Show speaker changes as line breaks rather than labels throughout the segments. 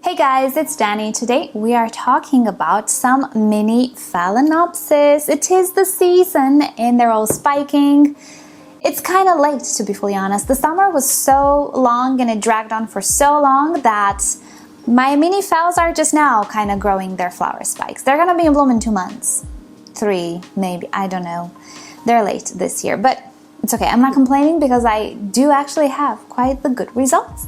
Hey guys, it's Danny. Today we are talking about some mini Phalaenopsis. It is the season and they're all spiking. It's kind of late, to be fully honest. The summer was so long and it dragged on for so long that my mini phals are just now kind of growing their flower spikes. They're gonna be in bloom in 2 months. 3, maybe, I don't know. They're late this year, but it's okay. I'm not complaining because I do actually have quite the good results.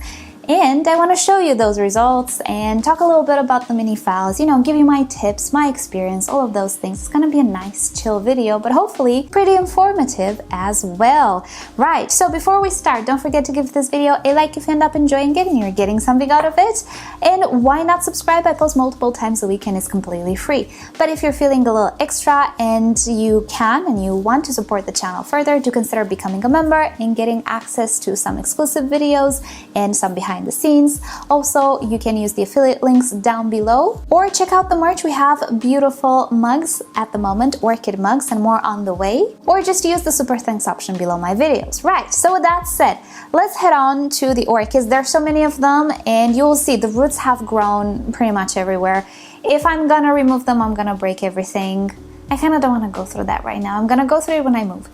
And I want to show you those results and talk a little bit about the mini phals, you know, give you my tips, my experience, all of those things. It's going to be a nice chill video, but hopefully pretty informative as well. Right, so before we start, don't forget to give this video a like if you end up enjoying it and you're getting something out of it. And why not subscribe? I post multiple times a week and it's completely free. But if you're feeling a little extra and you can and you want to support the channel further, do consider becoming a member and getting access to some exclusive videos and some behind the scenes. Also, you can use the affiliate links down below or check out the merch. We have beautiful mugs at the moment, orchid mugs, and more on the way, or just use the super thanks option below my videos. Right, so with that said, let's head on to the orchids. There's so many of them and you will see the roots have grown pretty much everywhere. If I'm gonna remove them, I'm gonna break everything. I kind of don't want to go through that right now. I'm gonna go through it when I move.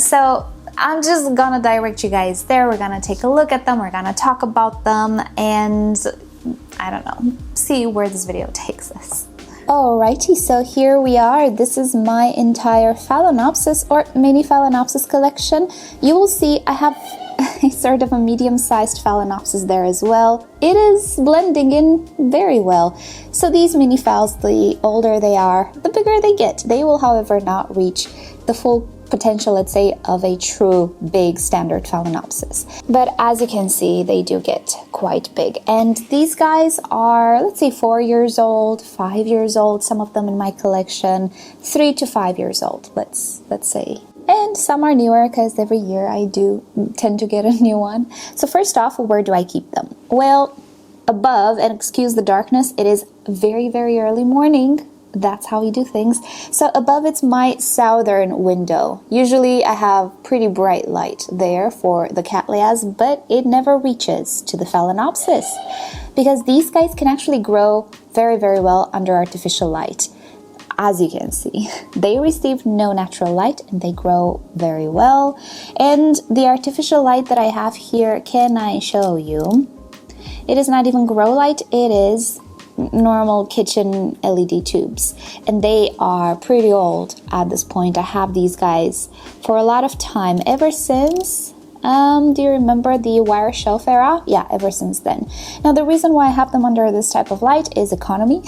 So I'm just gonna direct you guys there. We're gonna take a look at them, we're gonna talk about them, and I don't know, see where this video takes us. Alrighty, so here we are. This is my entire Phalaenopsis or mini Phalaenopsis collection. You will see I have a sort of a medium-sized Phalaenopsis there as well. It is blending in very well. So these mini phals, the older they are, the bigger they get. They will, however, not reach the full potential, let's say, of a true big standard Phalaenopsis. But as you can see, they do get quite big. And these guys are, let's say, 4 years old, 5 years old, some of them in my collection, 3 to 5 years old, let's say. And some are newer because every year I do tend to get a new one. So first off, where do I keep them? Well, above, and excuse the darkness, it is very, very early morning. That's how we do things. So above, it's my southern window. Usually I have pretty bright light there for the Cattleyas, but it never reaches to the Phalaenopsis because these guys can actually grow very, very well under artificial light. As you can see, they receive no natural light and they grow very well. And the artificial light that I have here, can I show you? It is not even grow light, it is normal kitchen LED tubes, and they are pretty old at this point. I have these guys for a lot of time, ever since do you remember the wire shelf era? Yeah, ever since then. Now the reason why I have them under this type of light is economy.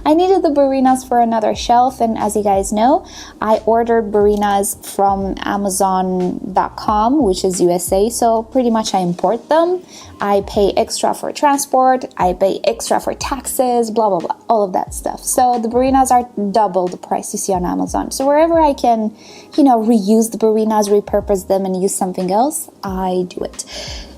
I needed the Barinas for another shelf, and as you guys know, I ordered Barinas from Amazon.com, which is USA, so pretty much I import them. I pay extra for transport, I pay extra for taxes, blah blah blah, all of that stuff. So the Barinas are double the price you see on Amazon. So wherever I can, you know, reuse the Barinas, repurpose them and use something else, I do it.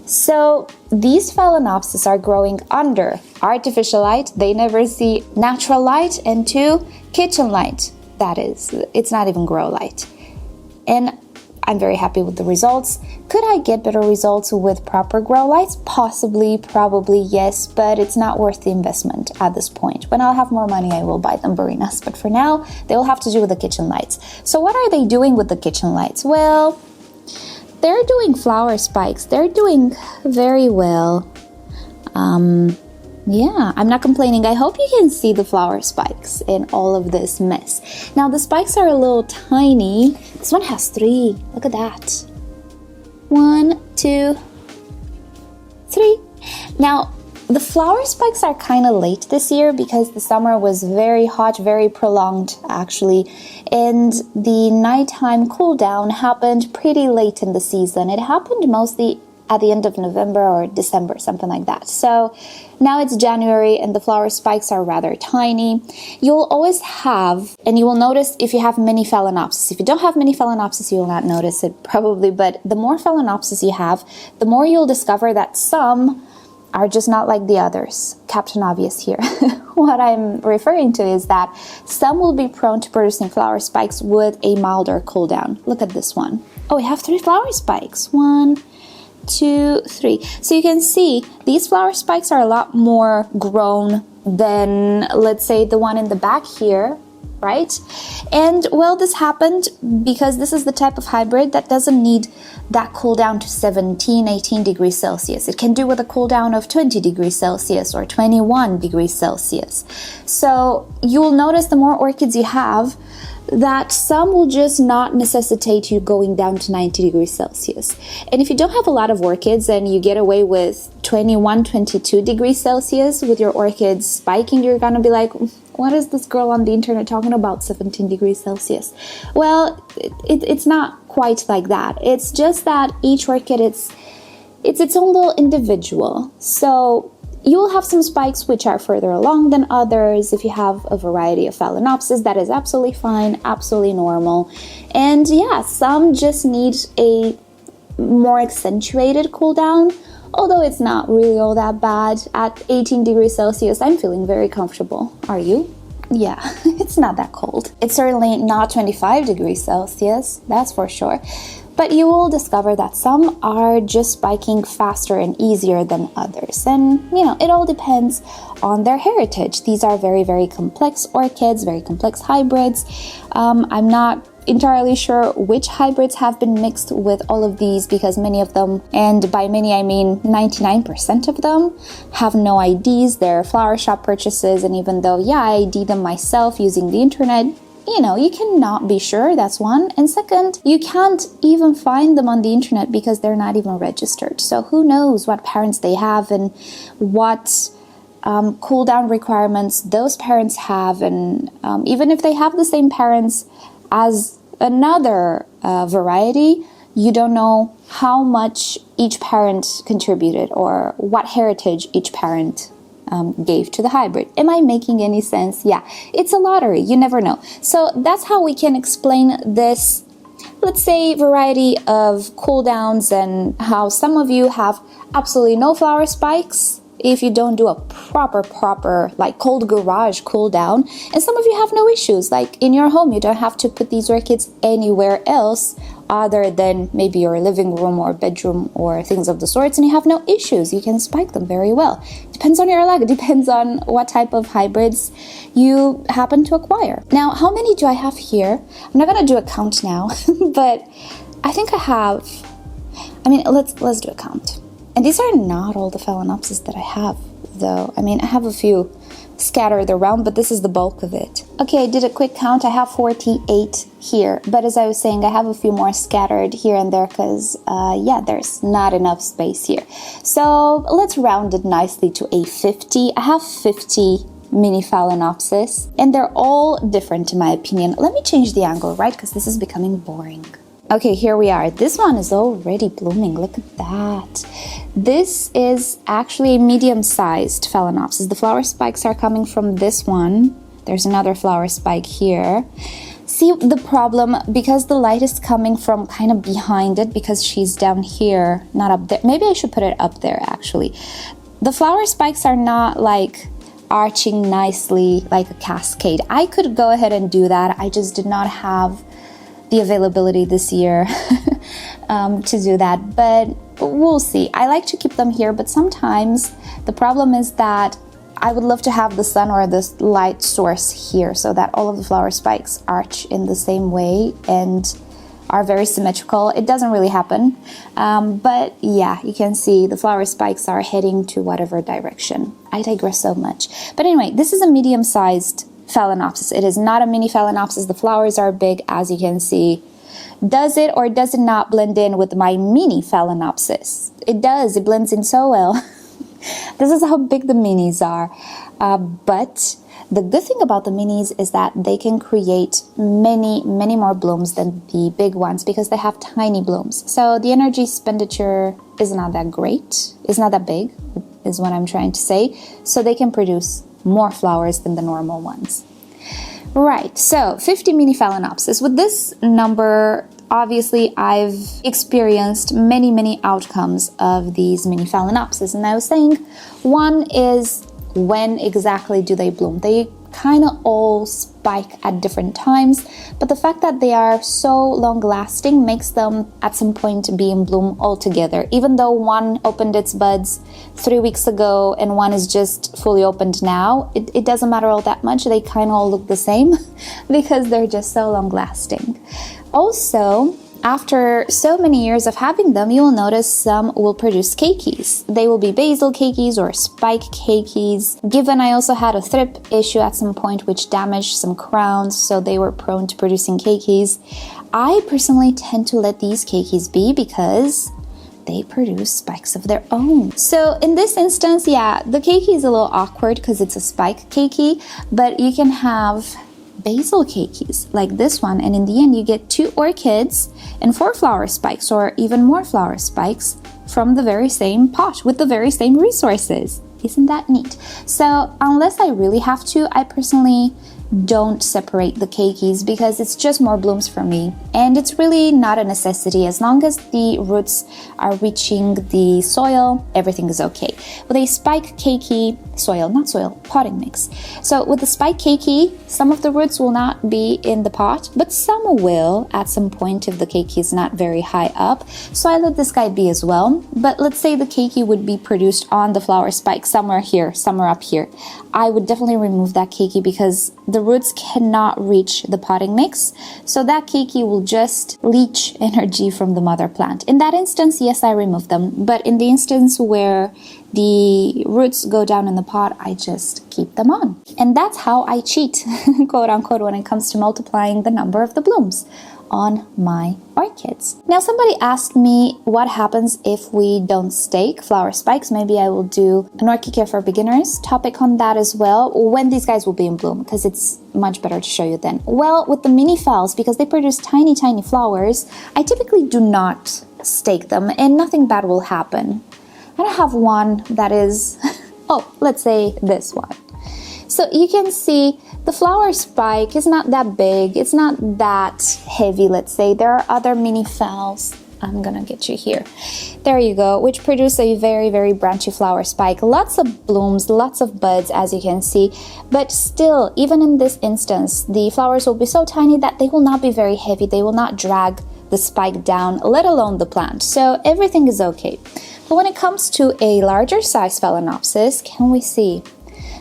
So these Phalaenopsis are growing under artificial light. They never see natural light, and 2, kitchen light. That is, it's not even grow light. And I'm very happy with the results. Could I get better results with proper grow lights? Possibly, probably, yes, but it's not worth the investment at this point. When I'll have more money, I will buy them Barinas, but for now, they will have to do with the kitchen lights. So what are they doing with the kitchen lights? Well, they're doing flower spikes. They're doing very well. Yeah, I'm not complaining. I hope you can see the flower spikes in all of this mess. Now, the spikes are a little tiny. This one has 3. Look at that. 1, 2, 3. Now, the flower spikes are kind of late this year because the summer was very hot, very prolonged, actually. And the nighttime cool down happened pretty late in the season. It happened mostly at the end of November or December, something like that. So now it's January and the flower spikes are rather tiny. You'll always have, and you will notice if you have many Phalaenopsis. If you don't have many Phalaenopsis, you will not notice it probably, but the more Phalaenopsis you have, the more you'll discover that some are just not like the others. Captain Obvious here. What I'm referring to is that some will be prone to producing flower spikes with a milder cool down. Look at this one. Oh, we have 3 flower spikes. 1, 2, 3. So you can see these flower spikes are a lot more grown than, let's say, the one in the back here, right? And well, this happened because this is the type of hybrid that doesn't need that cool down to 17, 18 degrees Celsius. It can do with a cool down of 20 degrees Celsius or 21 degrees Celsius. So you'll notice the more orchids you have, that some will just not necessitate you going down to 90 degrees Celsius. And if you don't have a lot of orchids and you get away with 21, 22 degrees Celsius with your orchids spiking, you're gonna be like, what is this girl on the internet talking about 17 degrees Celsius? Well, it's not quite like that. It's just that each orchid, it's its own little individual. So you will have some spikes which are further along than others. If you have a variety of Phalaenopsis, that is absolutely fine, absolutely normal. And yeah, some just need a more accentuated cool down, although it's not really all that bad. At 18 degrees Celsius, I'm feeling very comfortable. Are you? Yeah, it's not that cold. It's certainly not 25 degrees Celsius, that's for sure. But you will discover that some are just spiking faster and easier than others. And, you know, it all depends on their heritage. These are very, very complex orchids, very complex hybrids. I'm not entirely sure which hybrids have been mixed with all of these, because many of them, and by many I mean 99% of them, have no IDs. They're flower shop purchases, and even though, yeah, I ID them myself using the internet, you know, you cannot be sure, that's one. And second, you can't even find them on the internet because they're not even registered. So who knows what parents they have and what cool down requirements those parents have. And even if they have the same parents as another variety, you don't know how much each parent contributed or what heritage each parent gave to the hybrid. Am I making any sense? Yeah, it's a lottery, you never know. So that's how we can explain this, let's say, variety of cool downs, and how some of you have absolutely no flower spikes if you don't do a proper like cold garage cool down, and some of you have no issues, like in your home you don't have to put these orchids anywhere else other than maybe your living room or bedroom or things of the sorts, and you have no issues. You can spike them very well. Depends on your luck, depends on what type of hybrids you happen to acquire. Now, how many do I have here? I'm not gonna do a count now, but I think I have, I mean, let's do a count. And these are not all the Phalaenopsis that I have, though. I mean, I have a few scattered around, but this is the bulk of it. Okay, I did a quick count. I have 48 here, but as I was saying, I have a few more scattered here and there because, yeah, there's not enough space here. So let's round it nicely to a 50. I have 50 mini Phalaenopsis, and they're all different in my opinion. Let me change the angle, right? Because this is becoming boring. Okay, here we are. This one is already blooming. Look at that. This is actually a medium-sized Phalaenopsis. The flower spikes are coming from this one. There's another flower spike here. See the problem, because the light is coming from kind of behind it, because she's down here, not up there. Maybe I should put it up there, actually. The flower spikes are not like arching nicely like a cascade. I could go ahead and do that. I just did not have the availability this year to do that, but we'll see. I like to keep them here, but sometimes the problem is that I would love to have the sun or the light source here so that all of the flower spikes arch in the same way and are very symmetrical. It doesn't really happen, but yeah, you can see the flower spikes are heading to whatever direction. I digress so much. But anyway, this is a medium-sized Phalaenopsis. It is not a mini Phalaenopsis. The flowers are big, as you can see. Does it or does it not blend in with my mini Phalaenopsis? It does. It blends in so well. This is how big the minis are. But the good thing about the minis is that they can create many more blooms than the big ones because they have tiny blooms. So the energy expenditure is not that great. It's not that big, is what I'm trying to say. So they can produce more flowers than the normal ones. Right, so 50 mini Phalaenopsis. With this number, obviously I've experienced many outcomes of these mini Phalaenopsis, and I was saying one is when exactly do they bloom? They kind of all spike at different times, but the fact that they are so long lasting makes them at some point be in bloom altogether. Even though one opened its buds 3 weeks ago and one is just fully opened now, it doesn't matter all that much. They kind of all look the same because they're just so long lasting. Also, after so many years of having them, you will notice some will produce keikis. They will be basil keikis or spike keikis. Given I also had a thrip issue at some point which damaged some crowns, so they were prone to producing keikis, I personally tend to let these keikis be because they produce spikes of their own. So in this instance, yeah, the keiki is a little awkward because it's a spike keiki, but you can have basil keikis like this one, and in the end you get 2 orchids and 4 flower spikes or even more flower spikes from the very same pot with the very same resources. Isn't that neat? So unless I really have to, I personally don't separate the keikis because it's just more blooms for me, and it's really not a necessity. As long as the roots are reaching the soil, everything is okay. With a spike keiki, potting mix. So with the spike keiki, some of the roots will not be in the pot, but some will at some point if the keiki is not very high up. So I let this guy be as well. But let's say the keiki would be produced on the flower spike somewhere here, somewhere up here. I would definitely remove that keiki because the roots cannot reach the potting mix. So that keiki will just leach energy from the mother plant. In that instance, yes, I remove them. But in the instance where the roots go down in the pot, I just keep them on. And that's how I cheat, quote unquote, when it comes to multiplying the number of the blooms on my orchids. Now, somebody asked me what happens if we don't stake flower spikes. Maybe I will do an orchid care for beginners topic on that as well, when these guys will be in bloom, because it's much better to show you then. Well, with the mini phals, because they produce tiny flowers, I typically do not stake them and nothing bad will happen. I don't have one that is, oh, let's say this one. So you can see the flower spike is not that big. It's not that heavy, let's say. There are other mini phals. I'm gonna get you here. There you go, which produce a very branchy flower spike. Lots of blooms, lots of buds, as you can see. But still, even in this instance, the flowers will be so tiny that they will not be very heavy. They will not drag the spike down, let alone the plant. So everything is okay. But when it comes to a larger size Phalaenopsis, can we see?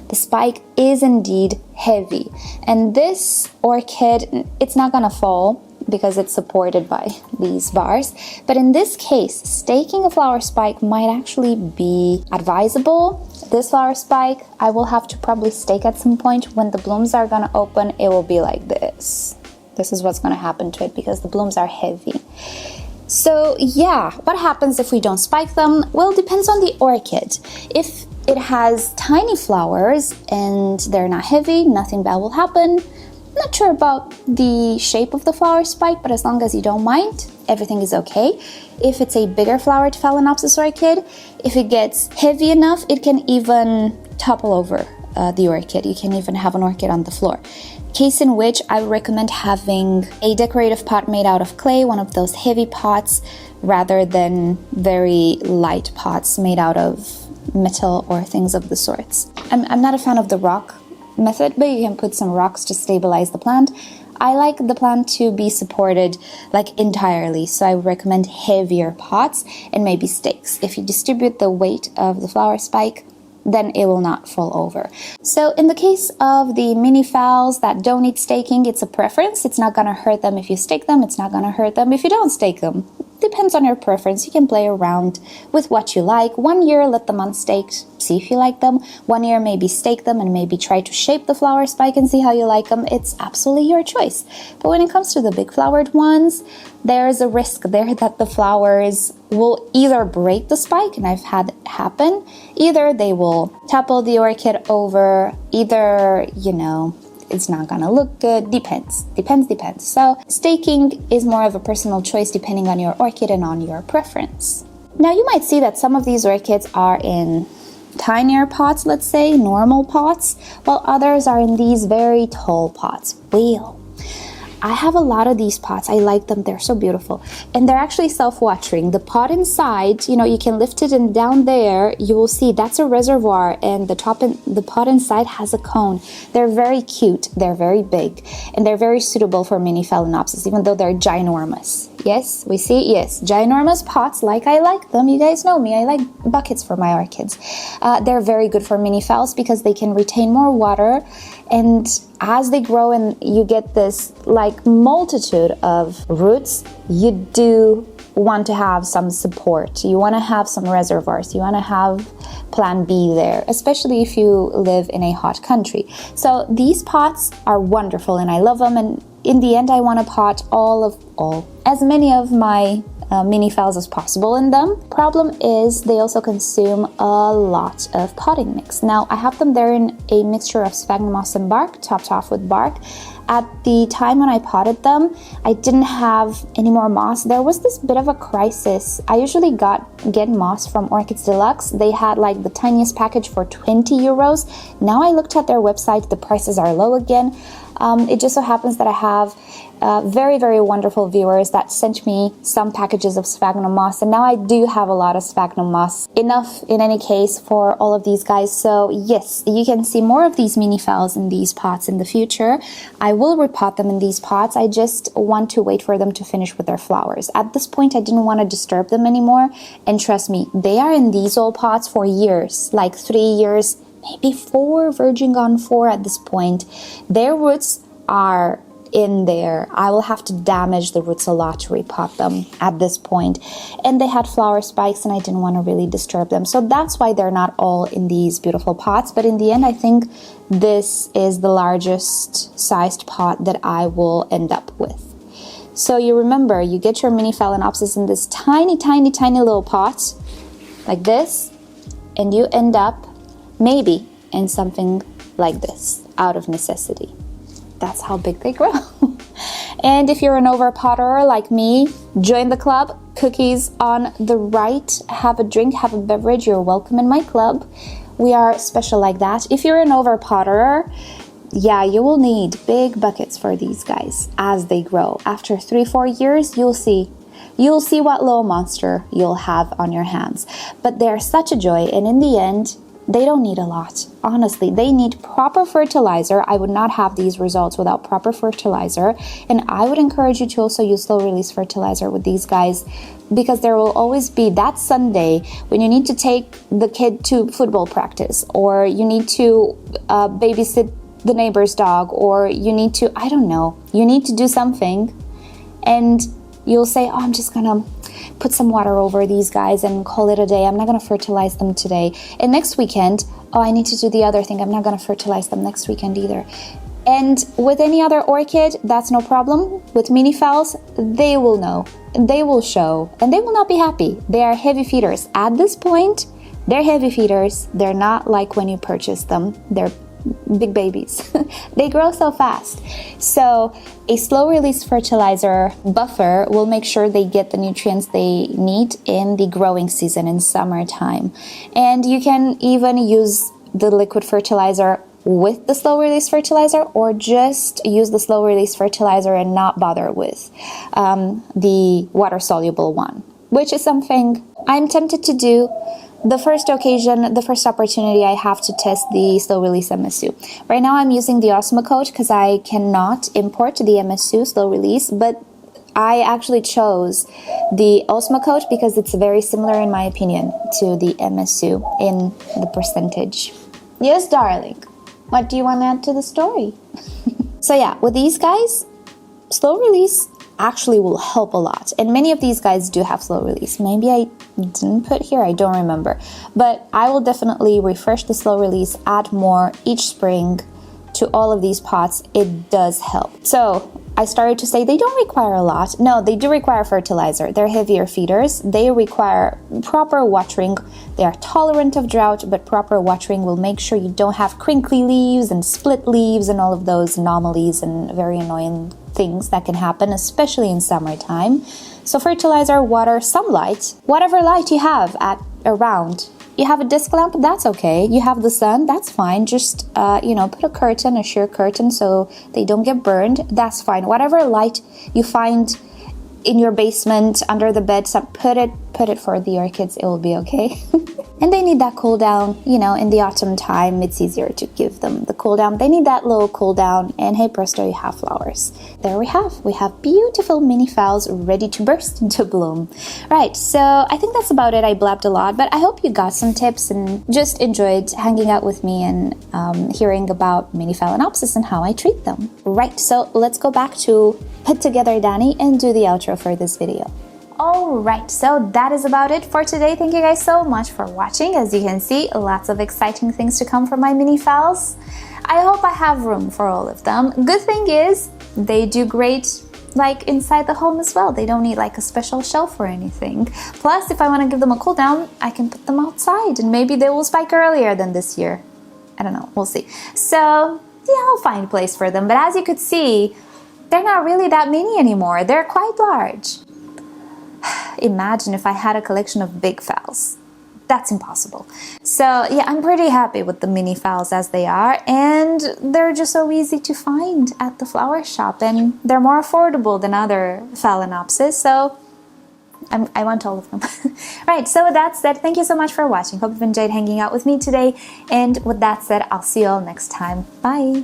The spike is indeed heavy. And this orchid, it's not gonna fall because it's supported by these bars. But in this case, staking a flower spike might actually be advisable. This flower spike, I will have to probably stake at some point. When the blooms are gonna open, it will be like this. This is what's gonna happen to it because the blooms are heavy. So yeah, what happens if we don't spike them? Well, it depends on the orchid. If it has tiny flowers and they're not heavy, nothing bad will happen. Not sure about the shape of the flower spike, but as long as you don't mind, everything is okay. If it's a bigger flowered Phalaenopsis orchid, if it gets heavy enough, it can even topple over the orchid. You can even have an orchid on the floor. Case in which I would recommend having a decorative pot made out of clay, one of those heavy pots, rather than very light pots made out of metal or things of the sorts. I'm not a fan of the rock method, but you can put some rocks to stabilize the plant. I like the plant to be supported like entirely, so I would recommend heavier pots and maybe stakes. If you distribute the weight of the flower spike, then it will not fall over. So in the case of the mini phals that don't need staking, it's a preference. It's not gonna hurt them if you stake them. It's not gonna hurt them if you don't stake them. Depends on your preference. You can play around with what you like. 1 year, let them unstaked, see if you like them. 1 year, maybe stake them and maybe try to shape the flower spike and see how you like them. It's absolutely your choice. But when it comes to the big flowered ones, there's a risk there that the flowers will either break the spike, and I've had it happen, either they will topple the orchid over, either, you know, it's not gonna look good. Depends. So staking is more of a personal choice depending on your orchid and on your preference. Now you might see that some of these orchids are in tinier pots, let's say, normal pots, while others are in these very tall pots. Well, I have a lot of these pots. I like them. They're so beautiful. And they're actually self-watering. The pot inside, you know, you can lift it, and down there you will see that's a reservoir, and the pot inside has a cone. They're very cute. They're very big, and they're very suitable for mini Phalaenopsis, even though they're ginormous. Yes, we see, yes, ginormous pots, like I like them. You guys know me, I like buckets for my orchids. They're very good for mini phals because they can retain more water, and as they grow and you get this like multitude of roots, you do want to have some support. You want to have some reservoirs. You want to have plan B there, especially if you live in a hot country. So these pots are wonderful and I love them, and in the end I want to pot as many of my mini phals as possible in them. Problem is they also consume a lot of potting mix. Now I have them there in a mixture of sphagnum moss and bark, topped off with bark. At the time when I potted them, I didn't have any more moss. There was this bit of a crisis. I usually get moss from Orchids Deluxe. They had like the tiniest package for 20 euros. Now I looked at their website, the prices are low again. It just so happens that I have very, very wonderful viewers that sent me some packages of sphagnum moss, and now I do have a lot of sphagnum moss, enough in any case for all of these guys. So yes, you can see more of these mini phals in these pots in the future. I will repot them in these pots. I just want to wait for them to finish with their flowers. At this point, I didn't want to disturb them anymore, and trust me, they are in these old pots for years, like 3 years, maybe 4, verging on 4 at this point. Their roots are in there. I will have to damage the roots a lot to repot them at this point. And they had flower spikes and I didn't want to really disturb them. So that's why they're not all in these beautiful pots. But in the end, I think this is the largest sized pot that I will end up with. So you remember, you get your mini Phalaenopsis in this tiny, tiny, tiny little pot like this, and you end up maybe in something like this out of necessity. That's how big they grow. And if you're an overpotterer like me, join the club. Cookies on the right. Have a drink, have a beverage. You're welcome in my club. We are special like that. If you're an overpotterer, yeah, you will need big buckets for these guys as they grow. After 3-4 years, you'll see what little monster you'll have on your hands. But they're such a joy, and in the end, they don't need a lot. Honestly, they need proper fertilizer. I would not have these results without proper fertilizer. And I would encourage you to also use slow release fertilizer with these guys, because there will always be that Sunday when you need to take the kid to football practice, or you need to babysit the neighbor's dog, or you need to, I don't know, you need to do something, and you'll say, oh, I'm just gonna put some water over these guys and call it a day. I'm not gonna fertilize them today. And next weekend, oh, I need to do the other thing. I'm not gonna fertilize them next weekend either. And with any other orchid, that's no problem. With mini phals, they will know, they will show, and they will not be happy. They are heavy feeders. At this point, they're heavy feeders. They're not like when you purchase them. They're big babies. They grow so fast. So a slow release fertilizer buffer will make sure they get the nutrients they need in the growing season in summertime. And you can even use the liquid fertilizer with the slow release fertilizer, or just use the slow release fertilizer and not bother with the water soluble one, which is something I'm tempted to do the first opportunity I have to test the slow release MSU. Right now I'm using the Osmocote because I cannot import the MSU slow release, but I actually chose the Osmocote because it's very similar, in my opinion, to the MSU in the percentage. Yes, darling. What do you want to add to the story? So yeah, with these guys, slow release actually will help a lot. And many of these guys do have slow release. Maybe I didn't put here, I don't remember. But I will definitely refresh the slow release, add more each spring to all of these pots. It does help. So I started to say they don't require a lot. No, they do require fertilizer. They're heavier feeders. They require proper watering. They are tolerant of drought, but proper watering will make sure you don't have crinkly leaves and split leaves and all of those anomalies and very annoying things that can happen, especially in summertime. So fertilizer, water, some light, whatever light you have at around, You have a disc lamp, that's okay. You have the sun, that's fine. Just, you know, put a curtain, a sheer curtain, so they don't get burned. That's fine. Whatever light you find in your basement, under the bed, so put it for the orchids. It will be okay. And they need that cool down, you know, in the autumn time, it's easier to give them the cool down. They need that little cool down, and hey presto, you have flowers. There we have beautiful mini phals ready to burst into bloom. Right, so I think that's about it. I blabbed a lot, but I hope you got some tips and just enjoyed hanging out with me and hearing about mini Phalaenopsis and how I treat them. Right, so let's go back to put together Danny and do the outro for this video. Alright, so that is about it for today. Thank you guys so much for watching. As you can see, lots of exciting things to come from my mini phals. I hope I have room for all of them. Good thing is, they do great like inside the home as well. They don't need like a special shelf or anything. Plus, if I want to give them a cool down, I can put them outside and maybe they will spike earlier than this year. I don't know, we'll see. So, yeah, I'll find a place for them. But as you could see, they're not really that mini anymore. They're quite large. Imagine if I had a collection of big phals. That's impossible. So yeah, I'm pretty happy with the mini phals as they are, and they're just so easy to find at the flower shop, and they're more affordable than other Phalaenopsis, so I want all of them. Right, so with that said, thank you so much for watching. Hope you've enjoyed hanging out with me today, and with that said, I'll see you all next time. Bye!